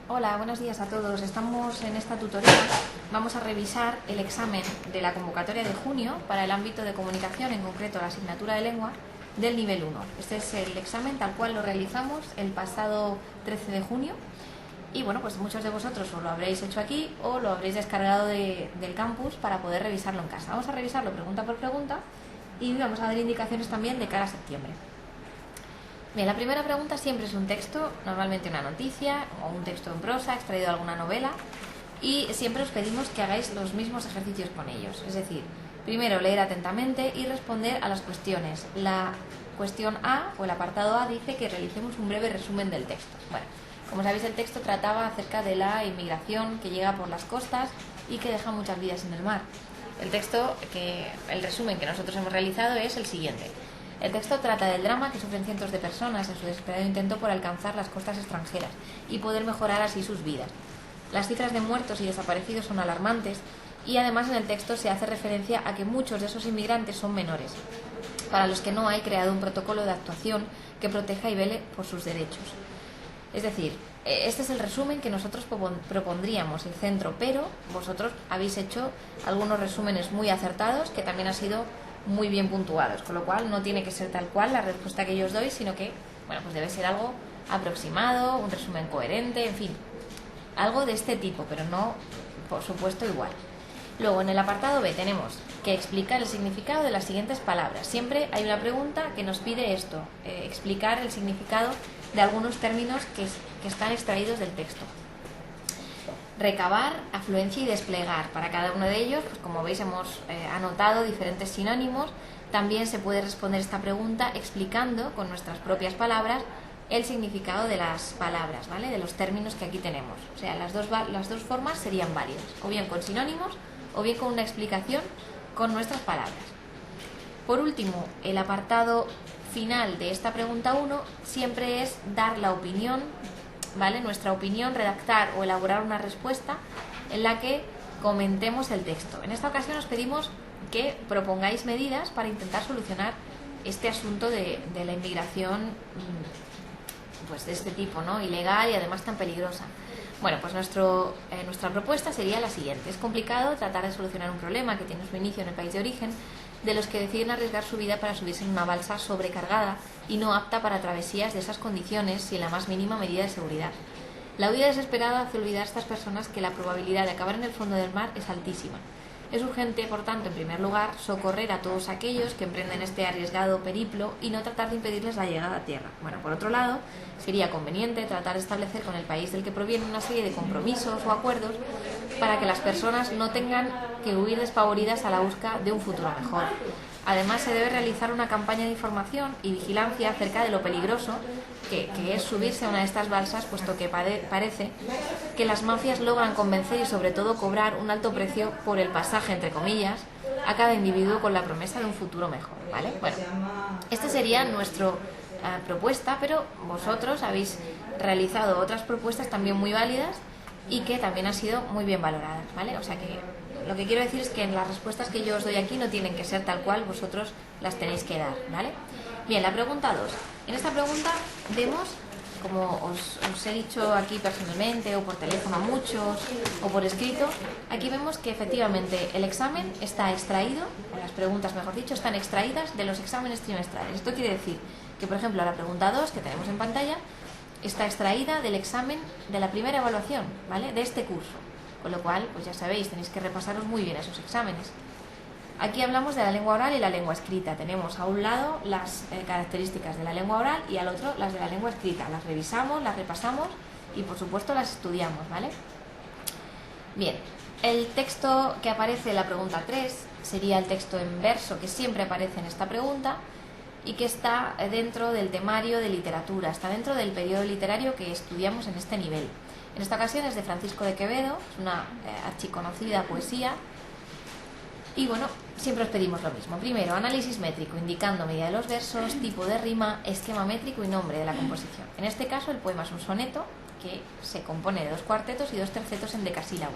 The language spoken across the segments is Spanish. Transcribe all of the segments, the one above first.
Hola, buenos días a todos. Estamos en esta tutorial. Vamos a revisar el examen de la convocatoria de junio para el ámbito de comunicación, en concreto la asignatura de lengua del nivel 1. Este es el examen tal cual lo realizamos el pasado 13 de junio. Y bueno, pues muchos de vosotros o lo habréis hecho aquí o lo habréis descargado del campus para poder revisarlo en casa. Vamos a revisarlo pregunta por pregunta y vamos a dar indicaciones también de cara a septiembre. Bien, la primera pregunta siempre es un texto, normalmente una noticia o un texto en prosa, extraído de alguna novela, y siempre os pedimos que hagáis los mismos ejercicios con ellos. Es decir, primero leer atentamente y responder a las cuestiones. La cuestión A o el apartado A dice que realicemos un breve resumen del texto. Bueno, como sabéis, el texto trataba acerca de la inmigración que llega por las costas y que deja muchas vidas en el mar. El resumen que nosotros hemos realizado es el siguiente. El texto trata del drama que sufren cientos de personas en su desesperado intento por alcanzar las costas extranjeras y poder mejorar así sus vidas. Las cifras de muertos y desaparecidos son alarmantes y además en el texto se hace referencia a que muchos de esos inmigrantes son menores, para los que no hay creado un protocolo de actuación que proteja y vele por sus derechos. Es decir, este es el resumen que nosotros propondríamos, el centro, pero vosotros habéis hecho algunos resúmenes muy acertados que también han sido muy bien puntuados, con lo cual no tiene que ser tal cual la respuesta que yo os doy, sino que, bueno, pues debe ser algo aproximado, un resumen coherente, en fin, algo de este tipo, pero no, por supuesto, igual. Luego, en el apartado B tenemos que explicar el significado de las siguientes palabras. Siempre hay una pregunta que nos pide esto, explicar el significado de algunos términos que están extraídos del texto. Recabar, afluencia y desplegar. Para cada uno de ellos, pues como veis, hemos anotado diferentes sinónimos. También se puede responder esta pregunta explicando con nuestras propias palabras el significado de las palabras, ¿vale? De los términos que aquí tenemos. O sea, las dos formas serían válidas, o bien con sinónimos o bien con una explicación con nuestras palabras. Por último, el apartado final de esta pregunta 1 siempre es dar la opinión, ¿vale? Nuestra opinión, redactar o elaborar una respuesta en la que comentemos el texto. En esta ocasión os pedimos que propongáis medidas para intentar solucionar este asunto de la inmigración, pues de este tipo, ¿no? Ilegal y además tan peligrosa. Bueno, pues nuestra propuesta sería la siguiente. Es complicado tratar de solucionar un problema que tiene su inicio en el país de origen, de los que deciden arriesgar su vida para subirse en una balsa sobrecargada y no apta para travesías de esas condiciones sin la más mínima medida de seguridad. La huida desesperada hace olvidar a estas personas que la probabilidad de acabar en el fondo del mar es altísima. Es urgente, por tanto, en primer lugar, socorrer a todos aquellos que emprenden este arriesgado periplo y no tratar de impedirles la llegada a tierra. Bueno, por otro lado, sería conveniente tratar de establecer con el país del que provienen una serie de compromisos o acuerdos para que las personas no tengan que huir despavoridas a la búsqueda de un futuro mejor. Además, se debe realizar una campaña de información y vigilancia acerca de lo peligroso que es subirse a una de estas balsas, puesto que parece que las mafias logran convencer y sobre todo cobrar un alto precio por el pasaje, entre comillas, a cada individuo con la promesa de un futuro mejor, ¿vale? Bueno, esta sería nuestra propuesta, pero vosotros habéis realizado otras propuestas también muy válidas y que también han sido muy bien valoradas, ¿vale? O sea que lo que quiero decir es que en las respuestas que yo os doy aquí no tienen que ser tal cual, vosotros las tenéis que dar, ¿vale? Bien, la pregunta 2. En esta pregunta vemos, como os he dicho aquí personalmente o por teléfono a muchos o por escrito, aquí vemos que efectivamente el examen está extraído, o las preguntas mejor dicho, están extraídas de los exámenes trimestrales. Esto quiere decir que, por ejemplo, la pregunta 2 que tenemos en pantalla está extraída del examen de la primera evaluación, ¿vale? De este curso. Con lo cual, pues ya sabéis, tenéis que repasaros muy bien esos exámenes. Aquí hablamos de la lengua oral y la lengua escrita. Tenemos a un lado las características de la lengua oral y al otro las de la lengua escrita. Las revisamos, las repasamos y por supuesto las estudiamos, ¿vale? Bien, el texto que aparece en la pregunta 3 sería el texto en verso que siempre aparece en esta pregunta y que está dentro del temario de literatura, está dentro del periodo literario que estudiamos en este nivel. En esta ocasión es de Francisco de Quevedo, es una archiconocida poesía. Y bueno, siempre os pedimos lo mismo. Primero, análisis métrico, indicando medida de los versos, tipo de rima, esquema métrico y nombre de la composición. En este caso, el poema es un soneto que se compone de 2 cuartetos y 2 tercetos en decasílabos.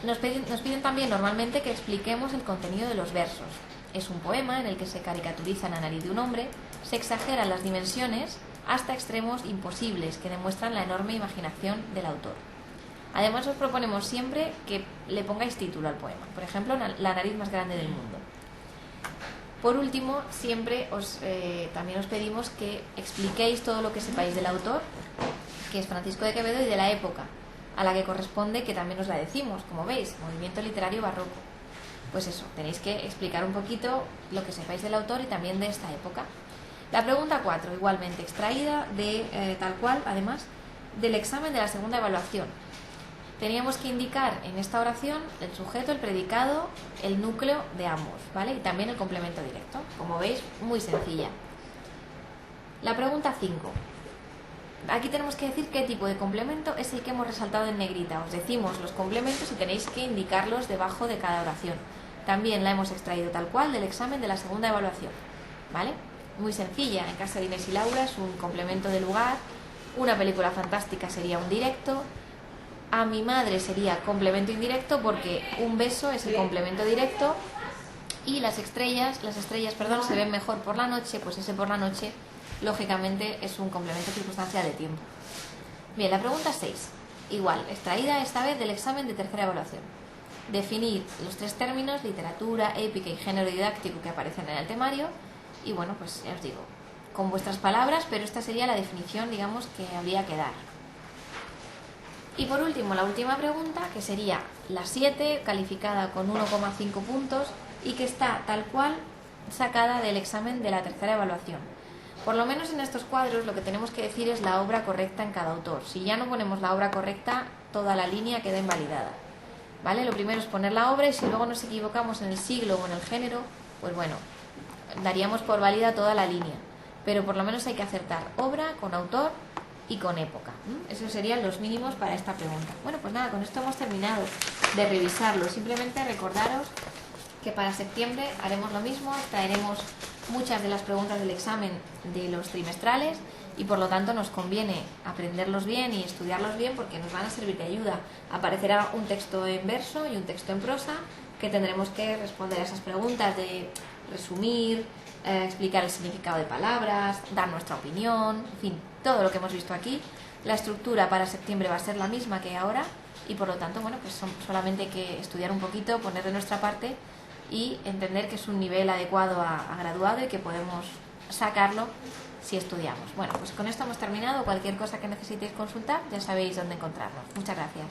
Nos piden también normalmente que expliquemos el contenido de los versos. Es un poema en el que se caricaturiza la nariz de un hombre, se exageran las dimensiones hasta extremos imposibles que demuestran la enorme imaginación del autor. Además, os proponemos siempre que le pongáis título al poema, por ejemplo, La nariz más grande del mundo. Por último, siempre también os pedimos que expliquéis todo lo que sepáis del autor, que es Francisco de Quevedo, y de la época a la que corresponde, que también os la decimos, como veis, movimiento literario barroco. Pues eso, tenéis que explicar un poquito lo que sepáis del autor y también de esta época. La pregunta 4, igualmente extraída de tal cual, además, del examen de la segunda evaluación. Teníamos que indicar en esta oración el sujeto, el predicado, el núcleo de ambos, ¿vale? Y también el complemento directo. Como veis, muy sencilla. La pregunta 5. Aquí tenemos que decir qué tipo de complemento es el que hemos resaltado en negrita. Os decimos los complementos y tenéis que indicarlos debajo de cada oración. También la hemos extraído tal cual del examen de la segunda evaluación, ¿vale? Muy sencilla. En casa de Inés y Laura es un complemento de lugar. Una película fantástica sería un directo. A mi madre sería complemento indirecto porque un beso es el complemento directo. Y las estrellas, se ven mejor por la noche, pues ese por la noche lógicamente es un complemento circunstancial de tiempo. Bien, la pregunta 6, igual, extraída esta vez del examen de tercera evaluación. Definir los 3 términos, literatura, épica y género didáctico, que aparecen en el temario. Y bueno, pues ya os digo, con vuestras palabras, pero esta sería la definición, digamos, que habría que dar. Y por último, la última pregunta, que sería la 7, calificada con 1,5 puntos y que está tal cual sacada del examen de la tercera evaluación. Por lo menos en estos cuadros lo que tenemos que decir es la obra correcta en cada autor. Si ya no ponemos la obra correcta, toda la línea queda invalidada, ¿vale? Lo primero es poner la obra y si luego nos equivocamos en el siglo o en el género, pues bueno, daríamos por válida toda la línea. Pero por lo menos hay que acertar obra con autor y con época. Esos serían los mínimos para esta pregunta. Bueno, pues nada, con esto hemos terminado de revisarlo. Simplemente recordaros que para septiembre haremos lo mismo, traeremos muchas de las preguntas del examen de los trimestrales y por lo tanto nos conviene aprenderlos bien y estudiarlos bien porque nos van a servir de ayuda. Aparecerá un texto en verso y un texto en prosa que tendremos que responder a esas preguntas de resumir, explicar el significado de palabras, dar nuestra opinión, en fin, todo lo que hemos visto aquí. La estructura para septiembre va a ser la misma que ahora y por lo tanto, bueno, pues solamente hay que estudiar un poquito, poner de nuestra parte y entender que es un nivel adecuado a graduado y que podemos sacarlo si estudiamos. Bueno, pues con esto hemos terminado. Cualquier cosa que necesitéis consultar, ya sabéis dónde encontrarnos. Muchas gracias.